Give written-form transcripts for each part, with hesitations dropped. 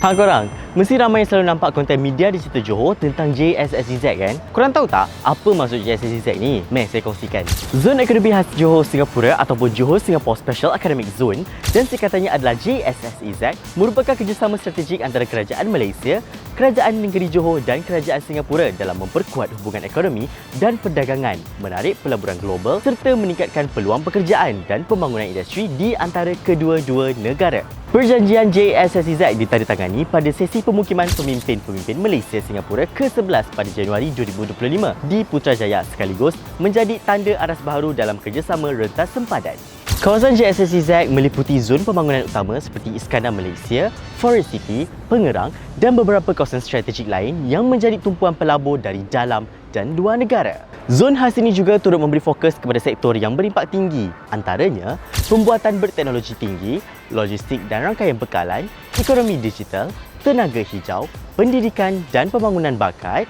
Korang, mesti ramai yang selalu nampak konten media digital Johor tentang JSSEZ kan? Korang tahu tak apa maksud JSSEZ ni? Meh, saya kongsikan. Zon Ekonomi Khas Johor Singapura ataupun Johor Singapore Special Academic Zone dan singkatannya adalah JSSEZ merupakan kerjasama strategik antara Kerajaan Malaysia, Kerajaan Negeri Johor dan Kerajaan Singapura dalam memperkuat hubungan ekonomi dan perdagangan, menarik pelaburan global serta meningkatkan peluang pekerjaan dan pembangunan industri di antara kedua-dua negara. Perjanjian JSSEZ ditandatangani pada sesi pemukiman pemimpin-pemimpin Malaysia Singapura ke-11 pada Januari 2025 di Putrajaya sekaligus menjadi tanda aras baharu dalam kerjasama rentas sempadan. Kawasan JSSEZ meliputi zon pembangunan utama seperti Iskandar Malaysia, Forest City, Pengerang dan beberapa kawasan strategik lain yang menjadi tumpuan pelabur dari dalam dan luar negara. Zon khas ini juga turut memberi fokus kepada sektor yang berimpak tinggi, antaranya pembuatan berteknologi tinggi, logistik dan rangkaian bekalan, ekonomi digital, tenaga hijau, pendidikan dan pembangunan bakat,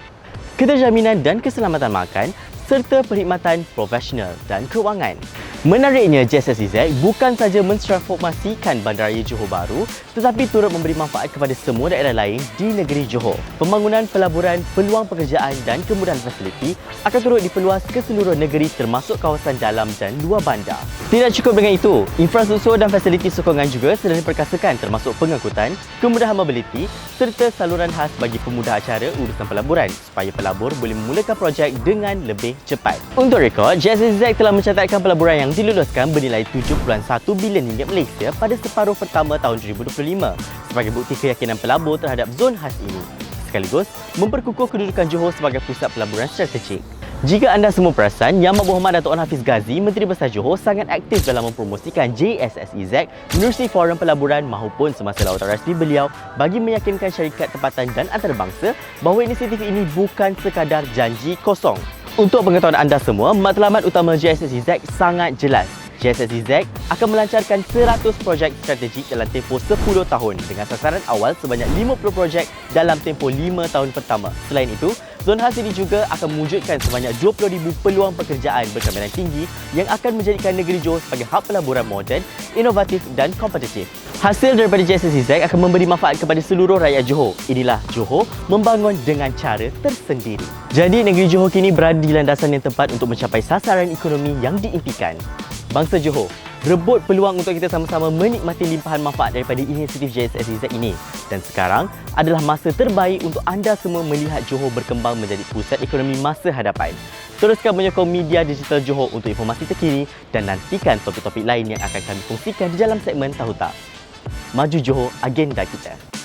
keterjaminan dan keselamatan makan, serta perkhidmatan profesional dan kewangan. Menariknya, JSSEZ bukan saja mentransformasikan Bandaraya Johor Bahru tetapi turut memberi manfaat kepada semua daerah lain di negeri Johor. Pembangunan pelaburan, peluang pekerjaan dan kemudahan fasiliti akan turut diperluas ke seluruh negeri termasuk kawasan dalam dan luar bandar. Tidak cukup dengan itu, infrastruktur dan fasiliti sokongan juga sedang diperkasakan termasuk pengangkutan, kemudahan mobiliti serta saluran khas bagi pemudah acara urusan pelaburan supaya pelabur boleh memulakan projek dengan lebih cepat. Untuk rekod, JSSEZ telah mencatatkan pelaburan yang diluluskan bernilai 7.1 bilion ringgit Malaysia pada separuh pertama tahun 2025 sebagai bukti keyakinan pelabur terhadap zon khas ini, sekaligus memperkukuh kedudukan Johor sebagai pusat pelaburan strategik. Jika anda semua perasan, Yang Berhormat Datuk Hafiz Ghazi, Menteri Besar Johor sangat aktif dalam mempromosikan JSSEZ menerusi forum pelaburan maupun semasa lawatan rasmi beliau bagi meyakinkan syarikat tempatan dan antarabangsa bahawa inisiatif ini bukan sekadar janji kosong. Untuk pengetahuan anda semua, matlamat utama JSSEZ sangat jelas. JSSEZ akan melancarkan 100 projek strategik dalam tempoh 10 tahun dengan sasaran awal sebanyak 50 projek dalam tempoh 5 tahun pertama. Selain itu, zon khas ini juga akan mewujudkan sebanyak 20,000 peluang pekerjaan berkemahiran tinggi yang akan menjadikan negeri Johor sebagai hub pelaburan moden, inovatif dan kompetitif. Hasil daripada JSSEZ akan memberi manfaat kepada seluruh rakyat Johor. Inilah Johor membangun dengan cara tersendiri. Jadi negeri Johor kini berada di landasan yang tepat untuk mencapai sasaran ekonomi yang diimpikan. Bangsa Johor, rebut peluang untuk kita sama-sama menikmati limpahan manfaat daripada inisiatif JSSEZ ini. Dan sekarang adalah masa terbaik untuk anda semua melihat Johor berkembang menjadi pusat ekonomi masa hadapan. Teruskan menyokong media digital Johor untuk informasi terkini dan nantikan topik-topik lain yang akan kami kongsikan di dalam segmen Tahu Tak. Maju Johor, agenda kita.